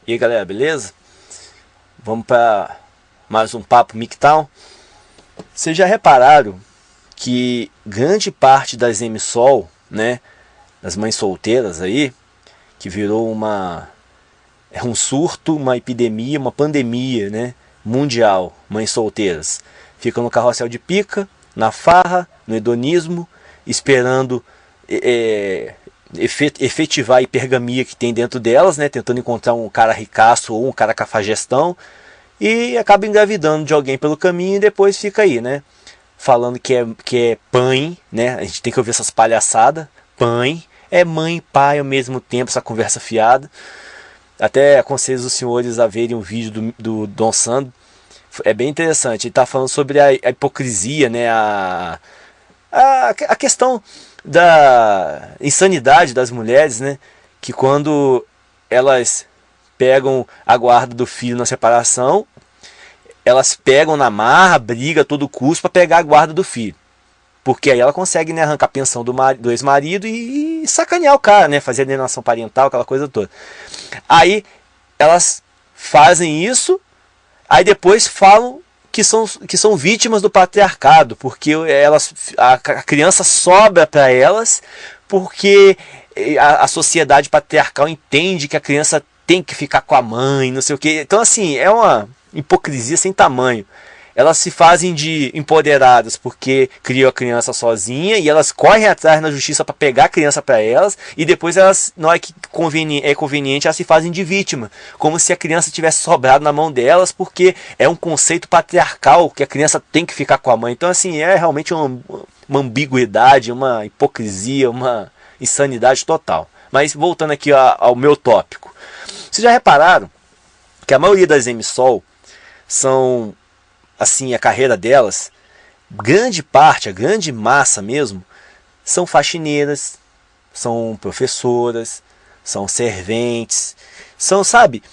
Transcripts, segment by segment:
E aí galera, beleza? Vamos para mais um papo MGTOW. Vocês já repararam que grande parte das MSOL, né, das mães solteiras aí, que virou um surto, uma epidemia, uma pandemia, né, mundial, mães solteiras, ficam no carrossel de pica, na farra, no hedonismo, esperando efetivar a hipergamia que tem dentro delas, né, tentando encontrar um cara ricaço ou um cara cafajestão, e acaba engravidando de alguém pelo caminho e depois fica aí, né, falando que é pai, né, a gente tem que ouvir essas palhaçadas, pai, é mãe e pai ao mesmo tempo, essa conversa fiada. Até aconselho os senhores a verem um vídeo do Dom Sandro, é bem interessante, ele está falando sobre a hipocrisia, né, a questão da insanidade das mulheres, né, que quando elas pegam a guarda do filho na separação, elas pegam na marra, briga a todo custo para pegar a guarda do filho, porque aí ela consegue, né, arrancar a pensão do ex-marido e sacanear o cara, né, fazer alienação parental, aquela coisa toda. Aí elas fazem isso, aí depois falam que são vítimas do patriarcado, porque a criança sobra para elas, porque a sociedade patriarcal entende que a criança tem que ficar com a mãe, não sei o que. Então, assim, é uma hipocrisia sem tamanho. Elas se fazem de empoderadas porque criam a criança sozinha e elas correm atrás na justiça para pegar a criança para elas, e depois elas, na hora que é conveniente, elas se fazem de vítima, como se a criança tivesse sobrado na mão delas, porque é um conceito patriarcal que a criança tem que ficar com a mãe. Então, assim, é realmente uma ambiguidade, uma hipocrisia, uma insanidade total. Mas voltando aqui ao meu tópico, vocês já repararam que a maioria das MSOL são, assim, a carreira delas, grande parte, a grande massa mesmo, são faxineiras, são professoras, são serventes, são, sabe,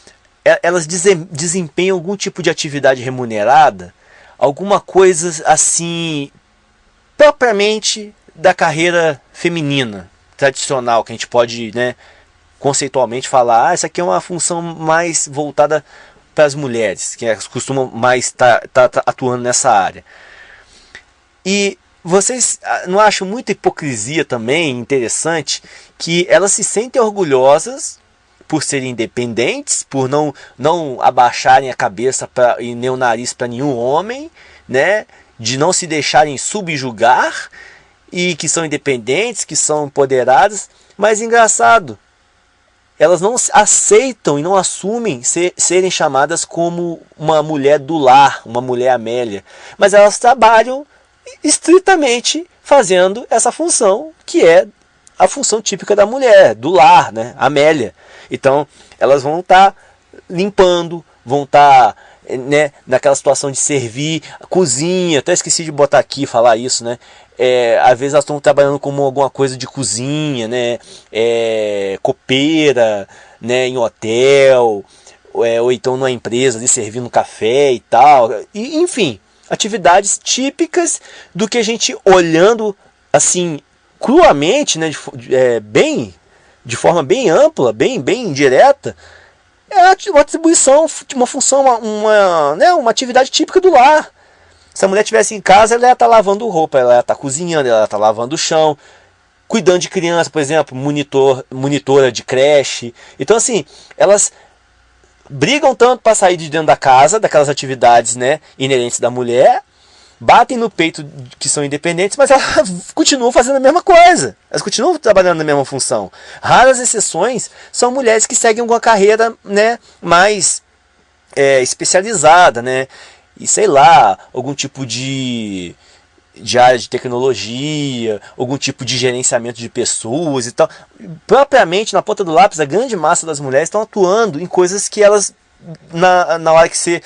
elas desempenham algum tipo de atividade remunerada, alguma coisa assim, propriamente da carreira feminina, tradicional, que a gente pode, né, conceitualmente falar, essa aqui é uma função mais voltada para as mulheres, que costumam mais estar atuando nessa área. E vocês não acham muita hipocrisia também interessante que elas se sentem orgulhosas por serem independentes, por não abaixarem a cabeça e nem o nariz para nenhum homem, né, de não se deixarem subjugar, e que são independentes, que são empoderadas, mas engraçado, elas não aceitam e não assumem serem chamadas como uma mulher do lar, uma mulher Amélia. Mas elas trabalham estritamente fazendo essa função, que é a função típica da mulher, do lar, né? Amélia. Então, elas vão estar limpando, vão estar, né, naquela situação de servir, cozinha, até esqueci de botar aqui, falar isso, né? Às vezes elas estão trabalhando como alguma coisa de cozinha, né? Copeira, né, em hotel, ou então numa empresa ali servindo café e tal, e, enfim, atividades típicas do que a gente, olhando assim cruamente, né, de forma bem ampla, bem direta, é uma atribuição, uma função, uma atividade típica do lar. Se a mulher estivesse em casa, ela ia estar lavando roupa, ela ia estar cozinhando, ela ia estar lavando o chão, cuidando de criança, por exemplo, monitora de creche. Então, assim, elas brigam tanto para sair de dentro da casa, daquelas atividades, né, inerentes da mulher, batem no peito que são independentes, mas elas continuam fazendo a mesma coisa. Elas continuam trabalhando na mesma função. Raras exceções são mulheres que seguem uma carreira, né, mais especializada, né, e sei lá, algum tipo de área de tecnologia, algum tipo de gerenciamento de pessoas e tal. Propriamente, na ponta do lápis, a grande massa das mulheres estão atuando em coisas que elas, na hora que você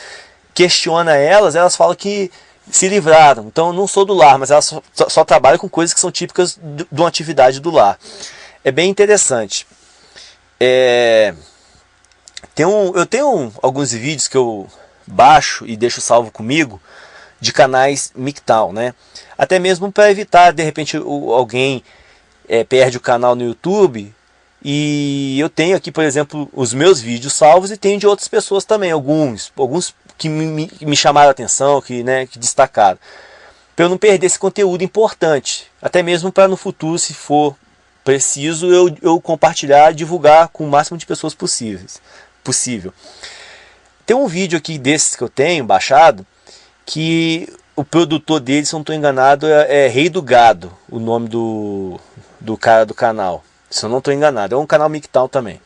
questiona elas falam que se livraram. Então, eu não sou do lar, mas elas só trabalham com coisas que são típicas de uma atividade do lar. É bem interessante. Eu tenho alguns vídeos que eu baixo e deixo salvo comigo de canais MGTOW, né? Até mesmo para evitar, de repente, alguém perde o canal no YouTube E eu tenho aqui, por exemplo, os meus vídeos salvos e tenho de outras pessoas também, alguns que me chamaram a atenção, que destacaram. Para eu não perder esse conteúdo importante, até mesmo para no futuro, se for preciso, eu compartilhar, divulgar com o máximo de pessoas possível. Tem um vídeo aqui desses que eu tenho baixado, que o produtor dele, se eu não estou enganado, é Rei do Gado, o nome do cara do canal. Se eu não estou enganado, é um canal MGTOW também.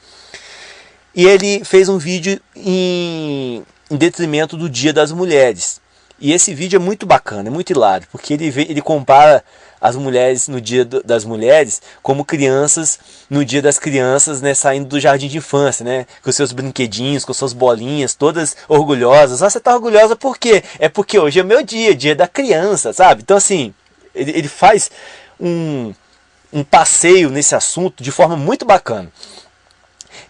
E ele fez um vídeo em detrimento do Dia das Mulheres. E esse vídeo é muito bacana, é muito hilário, porque ele compara as mulheres no Dia das Mulheres como crianças no Dia das Crianças, né, saindo do jardim de infância, né, com seus brinquedinhos, com suas bolinhas, todas orgulhosas. Ah, você tá orgulhosa por quê? É porque hoje é meu dia da criança, sabe? Então assim, ele faz um passeio nesse assunto de forma muito bacana.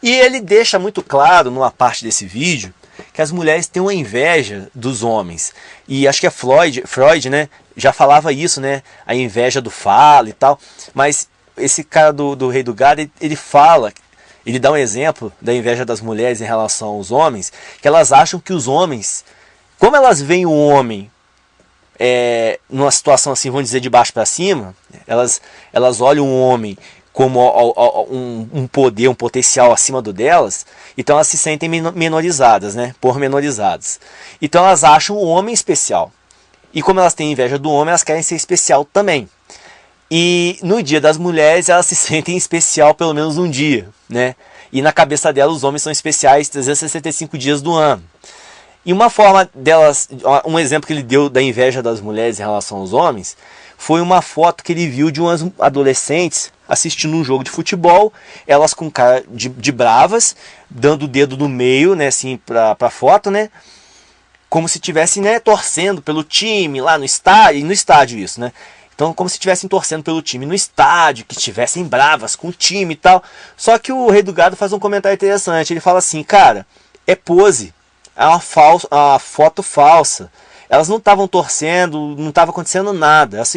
E ele deixa muito claro, numa parte desse vídeo, que as mulheres têm uma inveja dos homens. E acho que é Freud, né, já falava isso, né, a inveja do falo e tal. Mas esse cara do Rei do Gado, ele fala, ele dá um exemplo da inveja das mulheres em relação aos homens, que elas acham que os homens, como elas veem o homem numa situação assim, vamos dizer, de baixo para cima, elas olham o homem como um poder, um potencial acima do delas, então elas se sentem menorizadas, né? Pormenorizadas. Então elas acham o homem especial. E como elas têm inveja do homem, elas querem ser especial também. E no Dia das Mulheres elas se sentem especial pelo menos um dia, né? E na cabeça delas os homens são especiais 365 dias do ano. E uma forma delas, um exemplo que ele deu da inveja das mulheres em relação aos homens, foi uma foto que ele viu de umas adolescentes assistindo um jogo de futebol, elas com cara de bravas, dando o dedo no meio, né, assim, pra foto, né, como se estivessem, né, torcendo pelo time lá no estádio isso, né, então como se estivessem torcendo pelo time no estádio, que estivessem bravas com o time e tal. Só que o Rei do Gado faz um comentário interessante, ele fala assim, cara, é pose, é uma foto falsa. Elas não estavam torcendo, não estava acontecendo nada. Elas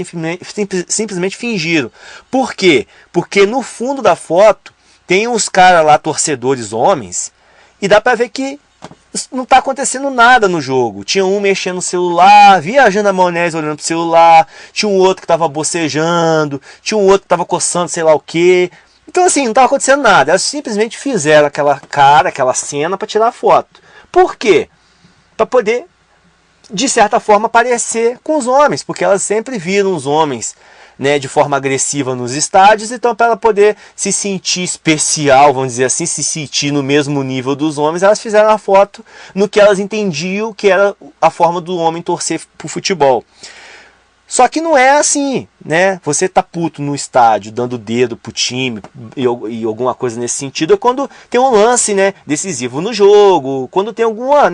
simplesmente fingiram. Por quê? Porque no fundo da foto tem uns caras lá, torcedores homens, e dá pra ver que não tá acontecendo nada no jogo. Tinha um mexendo no celular, viajando a maionese olhando pro celular, tinha um outro que tava bocejando, tinha um outro que tava coçando sei lá o quê. Então assim, não tava acontecendo nada. Elas simplesmente fizeram aquela cara, aquela cena para tirar foto. Por quê? Para poder, de certa forma, parecer com os homens, porque elas sempre viram os homens, né, de forma agressiva nos estádios, então para ela poder se sentir especial, vamos dizer assim, se sentir no mesmo nível dos homens, elas fizeram a foto no que elas entendiam que era a forma do homem torcer pro futebol. Só que não é assim, né? Você tá puto no estádio, dando dedo pro time e alguma coisa nesse sentido, é quando tem um lance, né, decisivo no jogo, quando tem alguma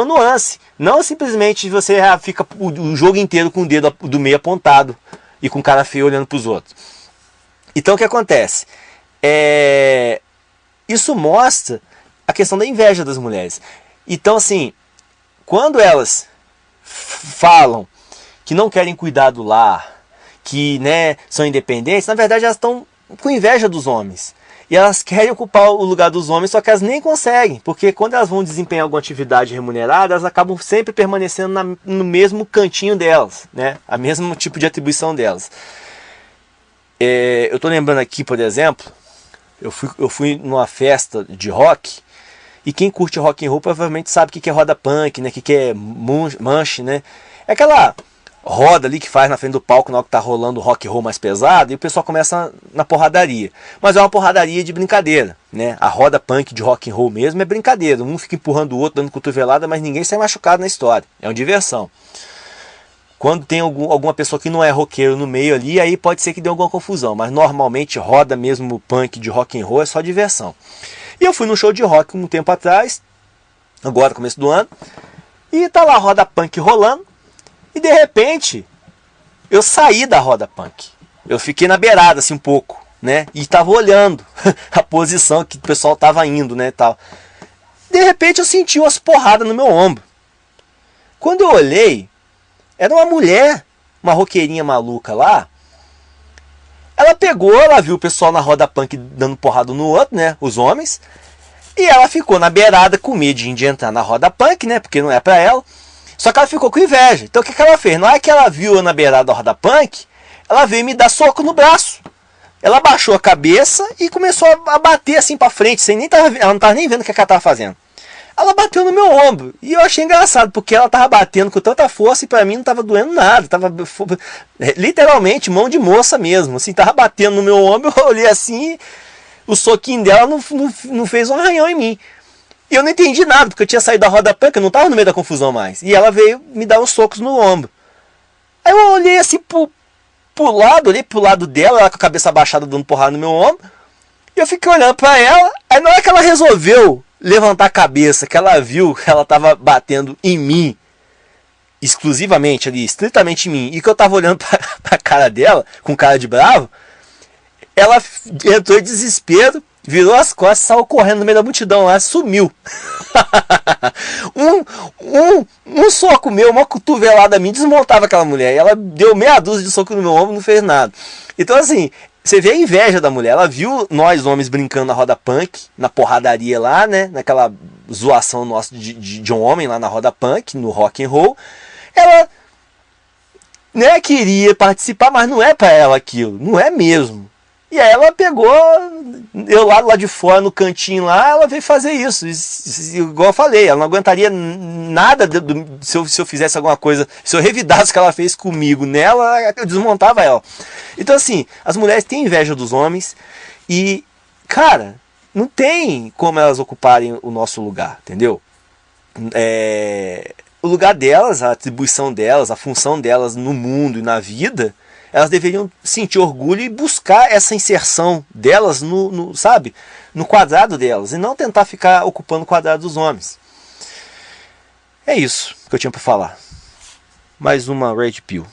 nuance. Não simplesmente você fica o jogo inteiro com o dedo do meio apontado e com cara feio olhando pros outros. Então o que acontece? Isso mostra a questão da inveja das mulheres. Então assim, quando elas falam que não querem cuidar do lar, que, né, são independentes, na verdade elas estão com inveja dos homens. E elas querem ocupar o lugar dos homens, só que elas nem conseguem, porque quando elas vão desempenhar alguma atividade remunerada, elas acabam sempre permanecendo no mesmo cantinho delas, né, a mesmo tipo de atribuição delas. Eu estou lembrando aqui, por exemplo, eu fui numa festa de rock, e quem curte rock and roll provavelmente sabe o que é roda punk, né, o que é manche, né, é aquela roda ali que faz na frente do palco na hora que tá rolando o rock and roll mais pesado, e o pessoal começa na porradaria. Mas é uma porradaria de brincadeira, né? A roda punk de rock and roll mesmo é brincadeira. Um fica empurrando o outro, dando cotovelada, mas ninguém sai machucado na história. É uma diversão. Quando tem alguma pessoa que não é roqueiro no meio ali, aí pode ser que dê alguma confusão. Mas normalmente roda mesmo punk de rock and roll é só diversão. E eu fui num show de rock um tempo atrás, agora começo do ano, e tá lá a roda punk rolando. E de repente, eu saí da roda punk. Eu fiquei na beirada, assim, um pouco, né? E tava olhando a posição que o pessoal tava indo, né, tal. De repente eu senti umas porradas no meu ombro. Quando eu olhei, era uma mulher, uma roqueirinha maluca lá. Ela pegou, ela viu o pessoal na roda punk dando porrada no outro, né? Os homens. E ela ficou na beirada com medo de entrar na roda punk, né? Porque não é pra ela. Só que ela ficou com inveja. Então o que ela fez? Na hora que ela viu eu na beirada da roda punk, ela veio me dar soco no braço. Ela baixou a cabeça e começou a bater assim pra frente. Sem nem ela não tava nem vendo o que ela tava fazendo. Ela bateu no meu ombro. E eu achei engraçado, porque ela tava batendo com tanta força e pra mim não tava doendo nada. Tava literalmente mão de moça mesmo. Assim, tava batendo no meu ombro, eu olhei assim, o soquinho dela não fez um arranhão em mim. E eu não entendi nada, porque eu tinha saído da roda punk, eu não tava no meio da confusão mais. E ela veio me dar uns socos no ombro. Aí eu olhei assim pro lado, olhei pro lado dela, ela com a cabeça abaixada dando porrada no meu ombro. E eu fiquei olhando pra ela, aí na hora que ela resolveu levantar a cabeça, que ela viu que ela tava batendo em mim, exclusivamente ali, estritamente em mim, e que eu tava olhando pra cara dela, com cara de bravo, ela entrou em desespero, virou as costas, saiu correndo no meio da multidão lá, sumiu. um soco meu, uma cotovelada minha, desmontava aquela mulher. E ela deu meia dúzia de soco no meu ombro, não fez nada. Então assim, você vê a inveja da mulher. Ela viu nós homens brincando na roda punk, na porradaria lá, né? Naquela zoação nossa de um homem lá na roda punk, no rock and roll. Ela, né, queria participar, mas não é pra ela aquilo, não é mesmo. E aí ela pegou, eu lá de fora no cantinho lá, ela veio fazer isso. Igual eu falei, ela não aguentaria nada se eu fizesse alguma coisa, se eu revidasse o que ela fez comigo nela, eu desmontava ela. Então assim, as mulheres têm inveja dos homens e, cara, não tem como elas ocuparem o nosso lugar, entendeu? O lugar delas, a atribuição delas, a função delas no mundo e na vida, elas deveriam sentir orgulho e buscar essa inserção delas sabe, no quadrado delas, e não tentar ficar ocupando o quadrado dos homens. É isso que eu tinha para falar. Mais uma Red Pill.